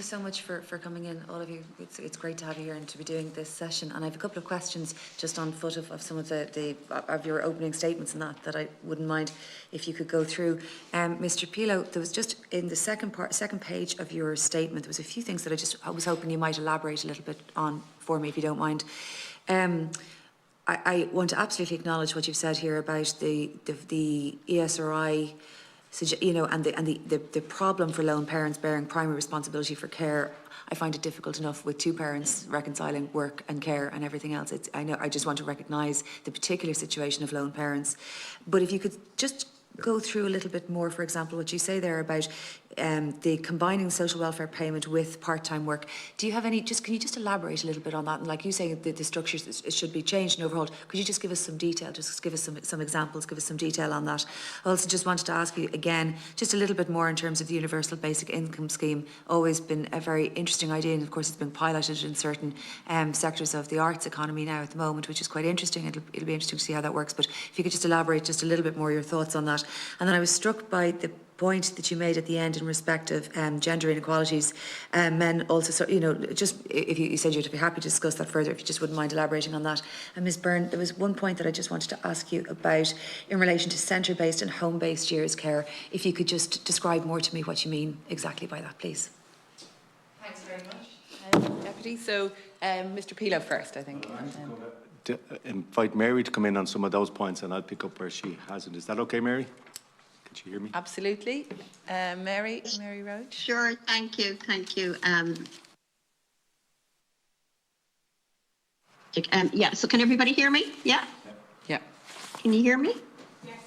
so much for coming in, all of you. It's great to have you here and to be doing this session. And I have a couple of questions just on foot of some of of your opening statements and that I wouldn't mind if you could go through. Mr. Pilo, there was just in the second page of your statement, there was a few things that I was hoping you might elaborate a little bit on for me, if you don't mind. I want to absolutely acknowledge what you've said here about the ESRI, you know, and the problem for lone parents bearing primary responsibility for care. I find it difficult enough with two parents reconciling work and care and everything else. I just want to recognise the particular situation of lone parents. But if you could just go through a little bit more, for example, what you say there about the combining social welfare payment with part-time work. Do you have any, can you just elaborate a little bit on that? And like you say, the structures should be changed and overhauled. Could you just give us some detail, just give us some examples, give us some detail on that? I also just wanted to ask you again, just a little bit more in terms of the universal basic income scheme. Always been a very interesting idea, and of course it's been piloted in certain sectors of the arts economy now at the moment, which is quite interesting. It'll be interesting to see how that works. But if you could just elaborate just a little bit more your thoughts on that. And then I was struck by the point that you made at the end in respect of gender inequalities. Men also, so, you know, just if you said you'd be happy to discuss that further, if you just wouldn't mind elaborating on that. And Ms. Byrne, there was one point that I just wanted to ask you about in relation to centre-based and home-based years care. If you could just describe more to me what you mean exactly by that, please. Thanks very much, Deputy. So, Mr. Pilo first, I think. To invite Mary to come in on some of those points, and I'll pick up where she hasn't. Is that okay, Mary? Can you hear me? Absolutely. Mary Roach. Sure, thank you. Yeah, so can everybody hear me? Yeah? Yeah. Can you hear me?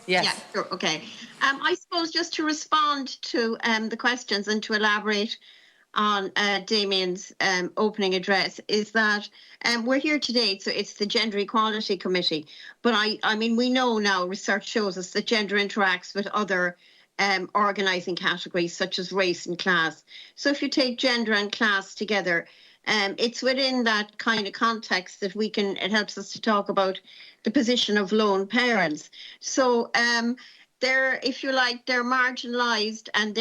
Yes. Yeah, sure, okay. I suppose just to respond to the questions and to elaborate on Damien's opening address is that we're here today, so it's the Gender Equality Committee, but I mean, we know now, research shows us that gender interacts with other organising categories such as race and class. So if you take gender and class together, it's within that kind of context that it helps us to talk about the position of lone parents. So if you like, they're marginalised and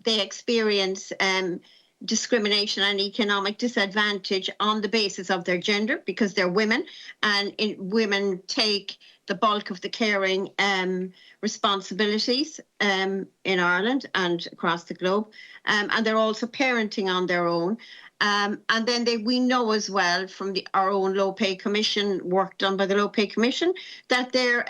they experience discrimination and economic disadvantage on the basis of their gender because they're women, and women take the bulk of the caring responsibilities in Ireland and across the globe, and they're also parenting on their own. And then we know as well from our own Low Pay Commission, work done by the Low Pay Commission, that they're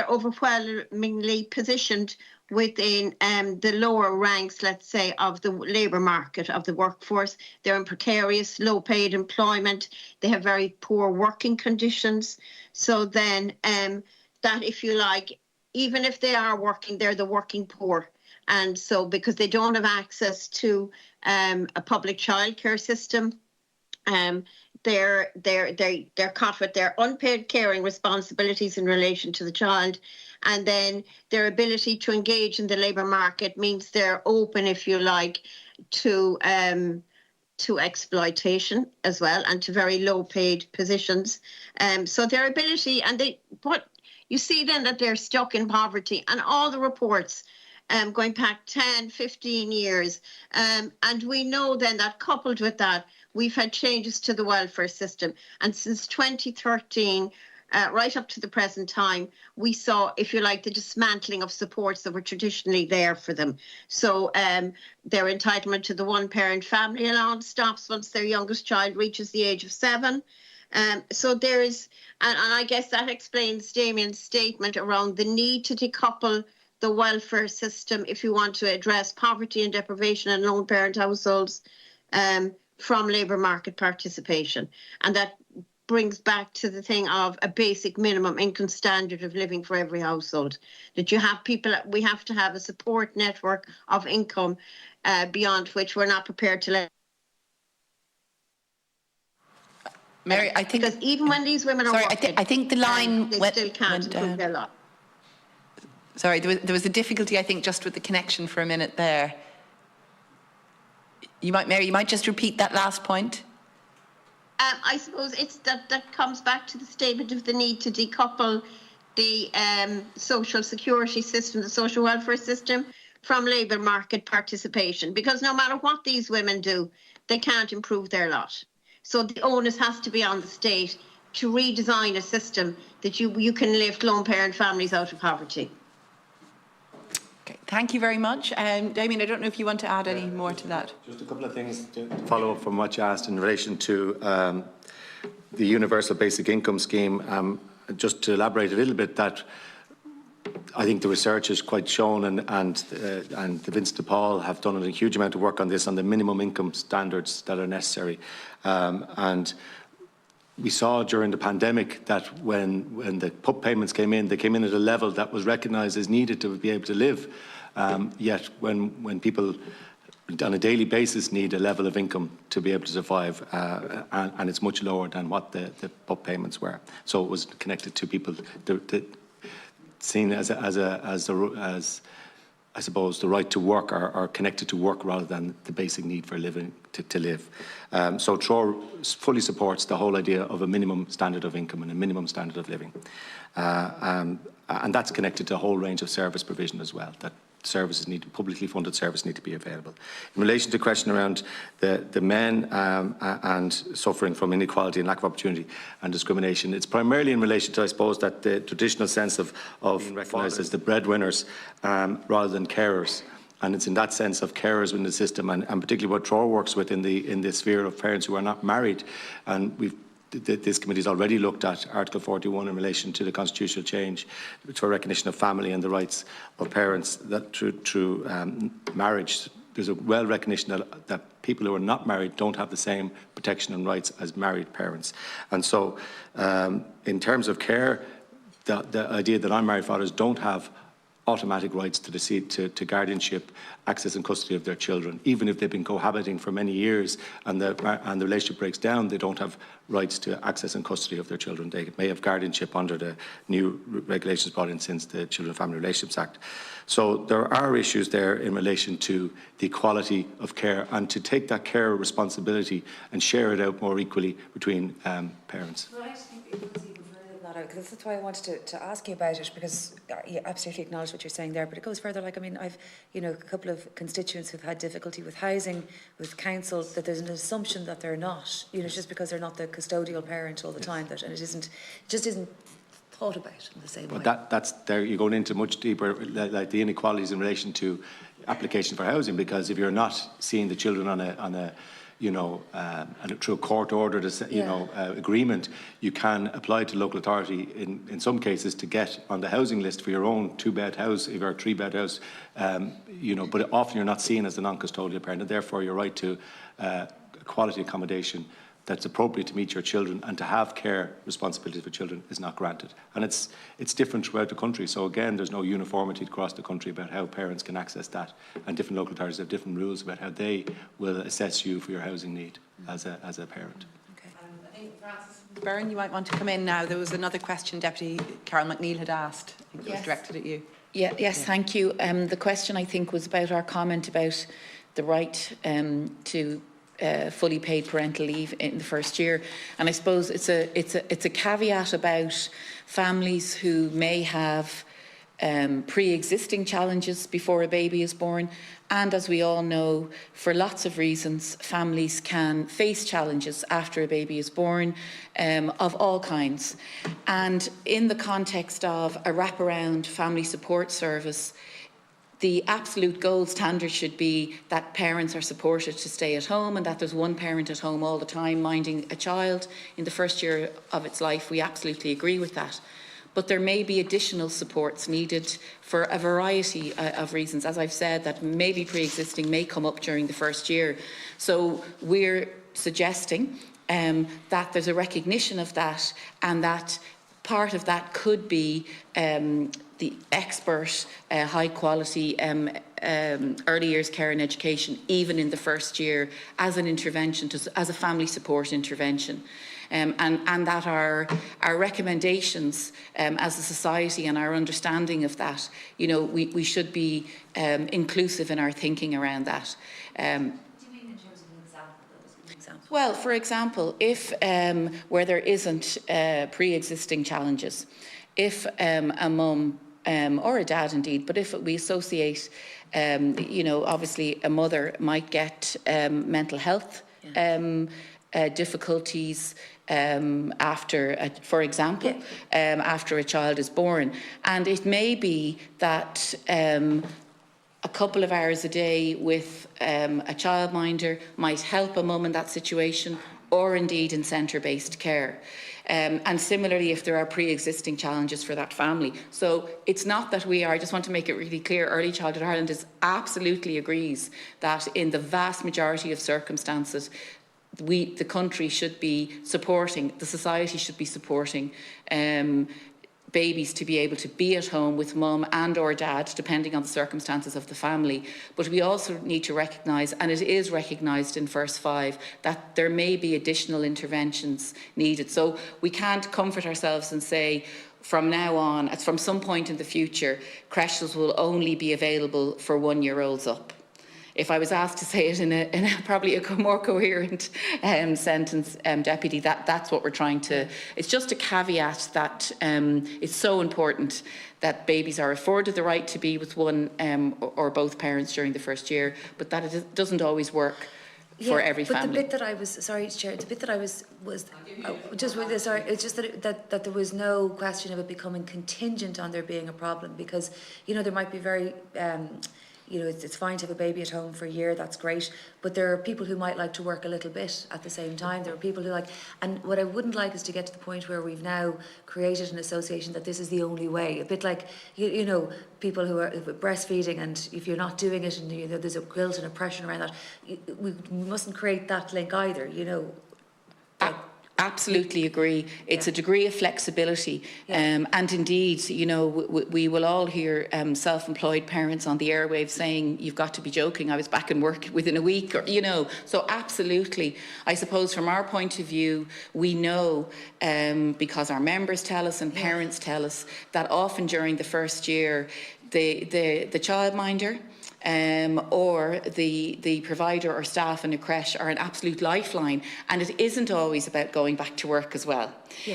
overwhelmingly positioned within the lower ranks, let's say, of the labour market, of the workforce. They're in precarious, low-paid employment. They have very poor working conditions. So then that, if you like, even if they are working, they're the working poor. And so because they don't have access to a public childcare system, they're caught with their unpaid caring responsibilities in relation to the child, and then their ability to engage in the labour market means they're open, if you like, to exploitation as well, and to very low paid positions. So their ability, what you see then, that they're stuck in poverty, and all the reports going back 10, 15 years. And we know then that coupled with that, we've had changes to the welfare system. And since 2013, right up to the present time, we saw, if you like, the dismantling of supports that were traditionally there for them. So their entitlement to the one-parent family allowance stops once their youngest child reaches the age of 7. So there is, and I guess that explains Damien's statement around the need to decouple the welfare system if you want to address poverty and deprivation in lone parent households from labour market participation. And that brings back to the thing of a basic minimum income standard of living for every household. That you have we have to have a support network of income beyond which we're not prepared to let. Mary, I think, because even when these women are working, I think the line they still can't improve their lot. Sorry, there was a difficulty, I think, just with the connection for a minute there. Mary, you might just repeat that last point. I suppose it's that comes back to the statement of the need to decouple the social security system, the social welfare system, from labour market participation, because no matter what these women do, they can't improve their lot. So the onus has to be on the state to redesign a system that you can lift lone parent families out of poverty. Okay, thank you very much. Damien, I don't know if you want to add any more to that. Just a couple of things to follow up from what you asked in relation to the Universal Basic Income Scheme. Just to elaborate a little bit, that I think the research is quite shown, and the Vincent de Paul have done a huge amount of work on this, on the minimum income standards that are necessary. And we saw during the pandemic that when the PUP payments came in, they came in at a level that was recognised as needed to be able to live. Yet when people on a daily basis need a level of income to be able to survive, and it's much lower than what the PUP payments were. So it was connected to people seen as I suppose the right to work, are connected to work rather than the basic need for living to live. So TROR fully supports the whole idea of a minimum standard of income and a minimum standard of living, and that's connected to a whole range of service provision as well. That services publicly funded services need to be available. In relation to the question around the men and suffering from inequality and lack of opportunity and discrimination, it's primarily in relation to, I suppose, that the traditional sense of being recognised as the breadwinners rather than carers. And it's in that sense of carers within the system, and particularly what TROR works with in the sphere of parents who are not married. And this committee has already looked at Article 41 in relation to the constitutional change for recognition of family and the rights of parents that through marriage. There's a well recognition that people who are not married don't have the same protection and rights as married parents. And so in terms of care, the idea that unmarried fathers don't have automatic rights to guardianship, access and custody of their children. Even if they've been cohabiting for many years and the relationship breaks down, they don't have rights to access and custody of their children. They may have guardianship under the new regulations brought in since the Children and Family Relationships Act. So there are issues there in relation to the quality of care, and to take that care responsibility and share it out more equally between parents. Because that's why I wanted to ask you about it, because you absolutely acknowledge what you're saying there, but it goes further. Like, I mean, I've, a couple of constituents who've had difficulty with housing, with councils, that there's an assumption that they're not, just because they're not the custodial parent all the time, and it just isn't thought about in the same way. That's there, you're going into much deeper, like the inequalities in relation to application for housing, because if you're not seeing the children on a and through a court order, agreement, you can apply to local authority in some cases to get on the housing list for your own 2-bed house, if you're a 3-bed house, but often you're not seen as a non-custodial parent, and therefore your right to quality accommodation that's appropriate to meet your children and to have care responsibilities for children is not granted. And it's different throughout the country. So again, there's no uniformity across the country about how parents can access that. And different local authorities have different rules about how they will assess you for your housing need as a parent. Okay. I think Francis Byrne, you might want to come in now. There was another question Deputy Carol McNeill had asked. I think it was directed at you. Yes, thank you. The question, I think, was about our comment about the right to fully paid parental leave in the first year, and I suppose it's a caveat about families who may have pre-existing challenges before a baby is born, and as we all know, for lots of reasons, families can face challenges after a baby is born of all kinds. And in the context of a wraparound family support service, the absolute gold standard should be that parents are supported to stay at home, and that there's one parent at home all the time minding a child in the first year of its life. We absolutely agree with that. But there may be additional supports needed for a variety of reasons. As I've said, that maybe pre-existing may come up during the first year. So we're suggesting that there's a recognition of that, and that part of that could be the expert, high-quality early years care and education, even in the first year, as an intervention, as a family support intervention. And that our recommendations as a society and our understanding of that, we should be inclusive in our thinking around that. Do you mean in terms of an example? Well, for example, if where there isn't pre-existing challenges, if a mum or a dad indeed, but if we associate, you know, obviously a mother might get mental health difficulties after, for example, after a child is born. And it may be that a couple of hours a day with a childminder might help a mum in that situation, or indeed in centre-based care. And similarly, if there are pre-existing challenges for that family. So it's not that we are, I just want to make it really clear, Early Childhood Ireland absolutely agrees that in the vast majority of circumstances, the country should be supporting, the society should be supporting babies to be able to be at home with mum and or dad, depending on the circumstances of the family. But we also need to recognise, and it is recognised in verse 5, that there may be additional interventions needed. So we can't comfort ourselves and say, from now on, from some point in the future, creches will only be available for 1-year-olds up. If I was asked to say it in a probably a more coherent sentence, Deputy, that's what we're trying to... It's just a caveat that it's so important that babies are afforded the right to be with one or both parents during the first year, but that it doesn't always work for every family. But the bit that I was, sorry, Chair, the bit that I was just with this, sorry, it's just that there was no question of it becoming contingent on there being a problem, because, you know, there might be very... you know, it's fine to have a baby at home for a year, that's great, but there are people who might like to work a little bit at the same time. There are people who like, and what I wouldn't like is to get to the point where we've now created an association that this is the only way. A bit like, you know, people who are breastfeeding, and if you're not doing it and you know, there's a guilt and oppression around that, we mustn't create that link either, you know. Absolutely agree. It's a degree of flexibility. And indeed, you know, we will all hear self-employed parents on the airwaves saying, you've got to be joking, I was back in work within a week, or, you know. So absolutely. I suppose from our point of view, we know, because our members tell us and parents tell us, that often during the first year, the childminder, or the provider or staff in a creche are an absolute lifeline, and it isn't always about going back to work as well.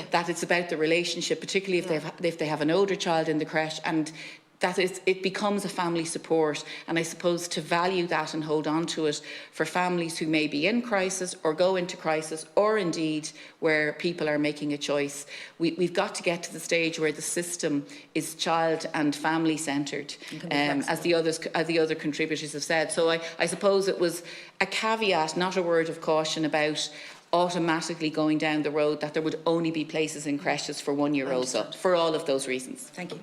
That it's about the relationship, particularly if they have an older child in the creche, and that it becomes a family support. And I suppose to value that and hold on to it for families who may be in crisis or go into crisis, or indeed where people are making a choice, we've got to get to the stage where the system is child and family centred, as the other contributors have said. So I suppose it was a caveat, not a word of caution about automatically going down the road that there would only be places in creches for 1-year-olds up, for all of those reasons. Thank you.